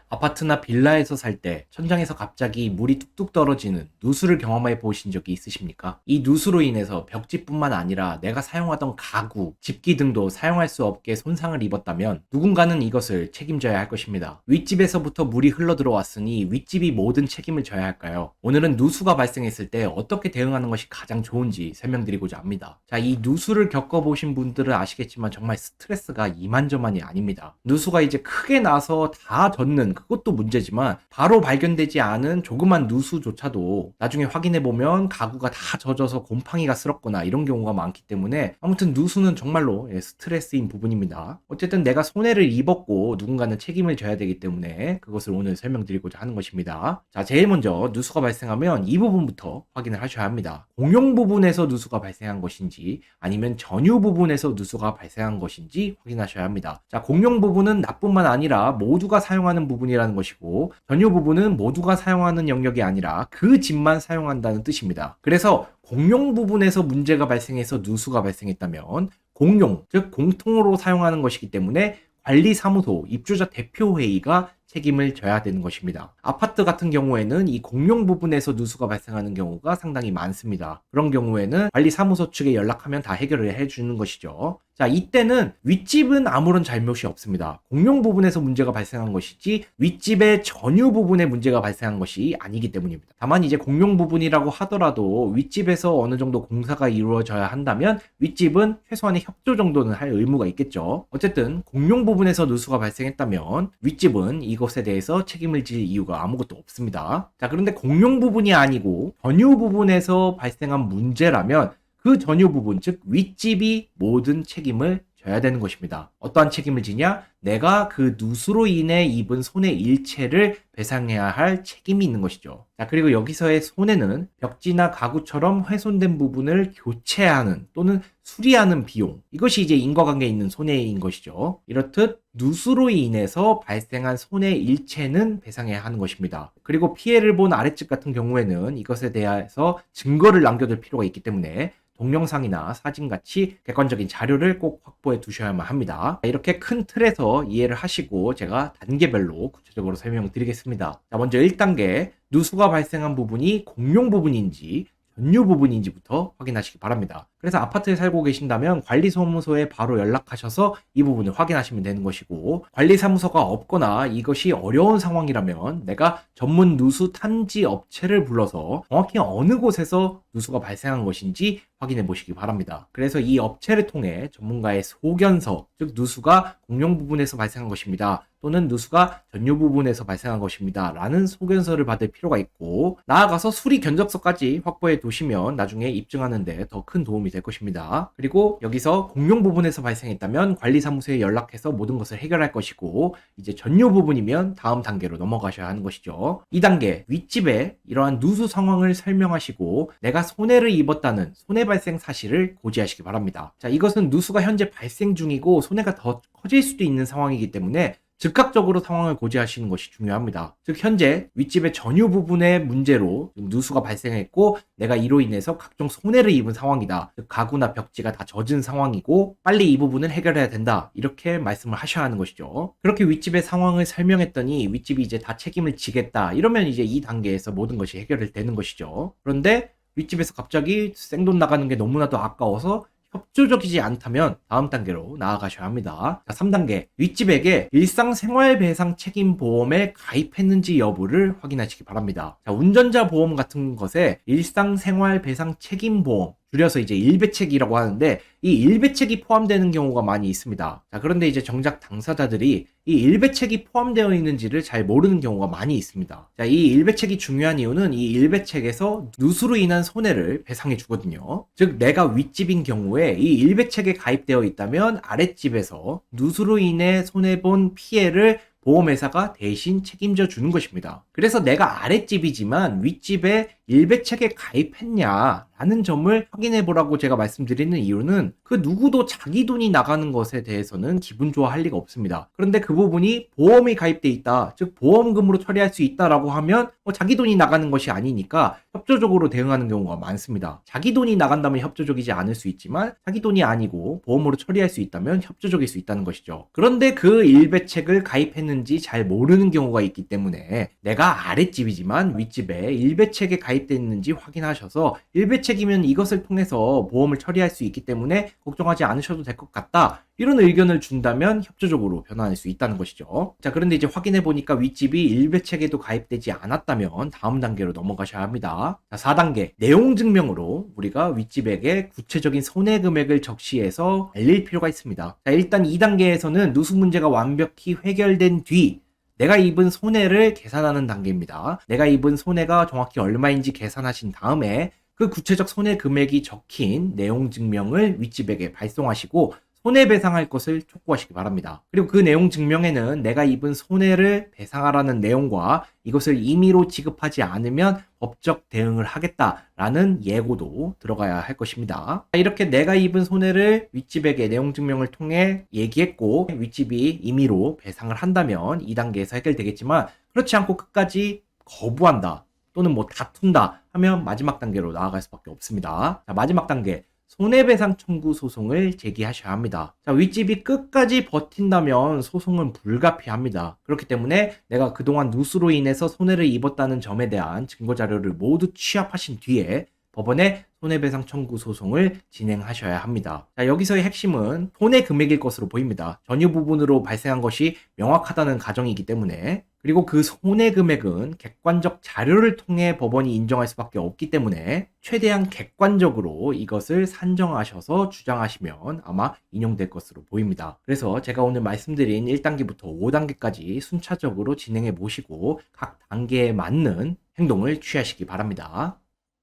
아파트나 빌라에서 살 때 천장에서 갑자기 물이 뚝뚝 떨어지는 누수를 경험해 보신 적이 있으십니까? 이 누수로 인해서 벽지뿐만 아니라 내가 사용하던 가구, 집기 등도 사용할 수 없게 손상을 입었다면 누군가는 이것을 책임져야 할 것입니다. 윗집에서부터 물이 흘러 들어왔으니 윗집이 모든 책임을 져야 할까요? 오늘은 누수가 발생했을 때 어떻게 대응하는 것이 가장 좋은지 설명드리고자 합니다. 자, 이 누수를 겪어보신 분들은 아시겠지만 정말 스트레스가 이만저만이 아닙니다. 누수가 이제 크게 나서 다 젖는 그것도 문제지만 바로 발견되지 않은 조그만 누수조차도 나중에 확인해보면 가구가 다 젖어서 곰팡이가 쓸었거나 이런 경우가 많기 때문에 아무튼 누수는 정말로 스트레스인 부분입니다. 어쨌든 내가 손해를 입었고 누군가는 책임을 져야 되기 때문에 그것을 오늘 설명드리고자 하는 것입니다. 자, 제일 먼저 누수가 발생하면 이 부분부터 확인을 하셔야 합니다. 공용 부분에서 누수가 발생한 것인지 아니면 전유 부분에서 누수가 발생한 것인지 확인하셔야 합니다. 자, 공용 부분은 나뿐만 아니라 모두가 사용하는 부분이라는 것이고 전유 부분은 모두가 사용하는 영역이 아니라 그 집만 사용한다는 뜻입니다. 그래서 공용 부분에서 문제가 발생해서 누수가 발생했다면 공용, 즉 공통으로 사용하는 것이기 때문에 관리사무소, 입주자 대표회의가 책임을 져야 되는 것입니다. 아파트 같은 경우에는 이 공용 부분에서 누수가 발생하는 경우가 상당히 많습니다. 그런 경우에는 관리사무소 측에 연락하면 다 해결을 해주는 것이죠. 자, 이때는 윗집은 아무런 잘못이 없습니다. 공용 부분에서 문제가 발생한 것이지 윗집의 전유 부분에 문제가 발생한 것이 아니기 때문입니다. 다만 이제 공용 부분이라고 하더라도 윗집에서 어느 정도 공사가 이루어져야 한다면 윗집은 최소한의 협조 정도는 할 의무가 있겠죠. 어쨌든 공용 부분에서 누수가 발생했다면 윗집은 이것에 대해서 책임을 질 이유가 아무것도 없습니다. 자, 그런데 공용 부분이 아니고 전유 부분에서 발생한 문제라면 그 전유 부분, 즉 윗집이 모든 책임을 져야 되는 것입니다. 어떠한 책임을 지냐? 내가 그 누수로 인해 입은 손해 일체를 배상해야 할 책임이 있는 것이죠. 자, 그리고 여기서의 손해는 벽지나 가구처럼 훼손된 부분을 교체하는 또는 수리하는 비용, 이것이 이제 인과관계에 있는 손해인 것이죠. 이렇듯 누수로 인해서 발생한 손해 일체는 배상해야 하는 것입니다. 그리고 피해를 본 아랫집 같은 경우에는 이것에 대해서 증거를 남겨둘 필요가 있기 때문에 동영상이나 사진같이 객관적인 자료를 꼭 확보해 두셔야만 합니다. 이렇게 큰 틀에서 이해를 하시고 제가 단계별로 구체적으로 설명드리겠습니다. 자, 먼저 1단계, 누수가 발생한 부분이 공용 부분인지 전유 부분인지부터 확인하시기 바랍니다. 그래서 아파트에 살고 계신다면 관리사무소에 바로 연락하셔서 이 부분을 확인하시면 되는 것이고, 관리사무소가 없거나 이것이 어려운 상황이라면 내가 전문 누수 탐지 업체를 불러서 정확히 어느 곳에서 누수가 발생한 것인지 확인해 보시기 바랍니다. 그래서 이 업체를 통해 전문가의 소견서, 즉 누수가 공용 부분에서 발생한 것입니다, 또는 누수가 전유 부분에서 발생한 것입니다 라는 소견서를 받을 필요가 있고, 나아가서 수리 견적서까지 확보해 두시면 나중에 입증하는 데 더 큰 도움이 될 것입니다. 그리고 여기서 공용 부분에서 발생했다면 관리사무소에 연락해서 모든 것을 해결할 것이고, 이제 전유 부분이면 다음 단계로 넘어가셔야 하는 것이죠. 2단계, 윗집에 이러한 누수 상황을 설명하시고 내가 손해를 입었다는 손해 발생 사실을 고지하시기 바랍니다. 자, 이것은 누수가 현재 발생 중이고 손해가 더 커질 수도 있는 상황이기 때문에 즉각적으로 상황을 고지하시는 것이 중요합니다. 즉 현재 윗집의 전유 부분의 문제로 누수가 발생했고 내가 이로 인해서 각종 손해를 입은 상황이다. 즉 가구나 벽지가 다 젖은 상황이고 빨리 이 부분을 해결해야 된다. 이렇게 말씀을 하셔야 하는 것이죠. 그렇게 윗집의 상황을 설명했더니 윗집이 이제 다 책임을 지겠다. 이러면 이제 이 단계에서 모든 것이 해결되는 것이죠. 그런데 윗집에서 갑자기 생돈 나가는 게 너무나도 아까워서 협조적이지 않다면 다음 단계로 나아가셔야 합니다. 자, 3단계, 윗집에게 일상생활배상 책임보험에 가입했는지 여부를 확인하시기 바랍니다. 자, 운전자 보험 같은 것에 일상생활배상 책임보험, 줄여서 이제 일배책이라고 하는데 이 일배책이 포함되는 경우가 많이 있습니다. 자, 그런데 이제 정작 당사자들이 이 일배책이 포함되어 있는지를 잘 모르는 경우가 많이 있습니다. 자, 이 일배책이 중요한 이유는 이 일배책에서 누수로 인한 손해를 배상해 주거든요. 즉 내가 윗집인 경우에 이 일배책에 가입되어 있다면 아랫집에서 누수로 인해 손해본 피해를 보험회사가 대신 책임져 주는 것입니다. 그래서 내가 아랫집이지만 윗집에 일배책에 가입했냐라는 점을 확인해 보라고 제가 말씀드리는 이유는 그 누구도 자기 돈이 나가는 것에 대해서는 기분 좋아할 리가 없습니다. 그런데 그 부분이 보험이 가입돼 있다, 즉 보험금으로 처리할 수 있다라고 하면 자기 돈이 나가는 것이 아니니까 협조적으로 대응하는 경우가 많습니다. 자기 돈이 나간다면 협조적이지 않을 수 있지만 자기 돈이 아니고 보험으로 처리할 수 있다면 협조적일 수 있다는 것이죠. 그런데 그 일배책을 가입했는지 잘 모르는 경우가 있기 때문에 내가 아랫집이지만 윗집에 일배책에 가입돼 있는지 확인하셔서 일배책이면 이것을 통해서 보험을 처리할 수 있기 때문에 걱정하지 않으셔도 될 것 같다, 이런 의견을 준다면 협조적으로 변환할 수 있다는 것이죠. 자, 그런데 이제 확인해 보니까 윗집이 일배책에도 가입되지 않았다면 다음 단계로 넘어가셔야 합니다. 자, 4단계. 내용 증명으로 우리가 윗집에게 구체적인 손해 금액을 적시해서 알릴 필요가 있습니다. 자, 일단 2단계에서는 누수 문제가 완벽히 해결된 뒤 내가 입은 손해를 계산하는 단계입니다. 내가 입은 손해가 정확히 얼마인지 계산하신 다음에 그 구체적 손해 금액이 적힌 내용 증명을 윗집에게 발송하시고 손해배상할 것을 촉구하시기 바랍니다. 그리고 그 내용 증명에는 내가 입은 손해를 배상하라는 내용과 이것을 임의로 지급하지 않으면 법적 대응을 하겠다라는 예고도 들어가야 할 것입니다. 이렇게 내가 입은 손해를 윗집에게 내용 증명을 통해 얘기했고 윗집이 임의로 배상을 한다면 2단계에서 해결되겠지만, 그렇지 않고 끝까지 거부한다 또는 다툰다 하면 마지막 단계로 나아갈 수밖에 없습니다. 자, 마지막 단계. 손해배상 청구 소송을 제기하셔야 합니다. 자, 윗집이 끝까지 버틴다면 소송은 불가피합니다. 그렇기 때문에 내가 그동안 누수로 인해서 손해를 입었다는 점에 대한 증거자료를 모두 취합하신 뒤에 법원에 손해배상 청구 소송을 진행하셔야 합니다. 자, 여기서의 핵심은 손해 금액일 것으로 보입니다. 전유 부분으로 발생한 것이 명확하다는 가정이기 때문에, 그리고 그 손해 금액은 객관적 자료를 통해 법원이 인정할 수밖에 없기 때문에 최대한 객관적으로 이것을 산정하셔서 주장하시면 아마 인용될 것으로 보입니다. 그래서 제가 오늘 말씀드린 1단계부터 5단계까지 순차적으로 진행해 보시고 각 단계에 맞는 행동을 취하시기 바랍니다.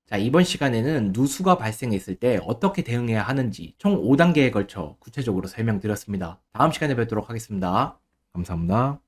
자, 이번 시간에는 누수가 발생했을 때 어떻게 대응해야 하는지 총 5단계에 걸쳐 구체적으로 설명드렸습니다. 다음 시간에 뵙도록 하겠습니다. 감사합니다.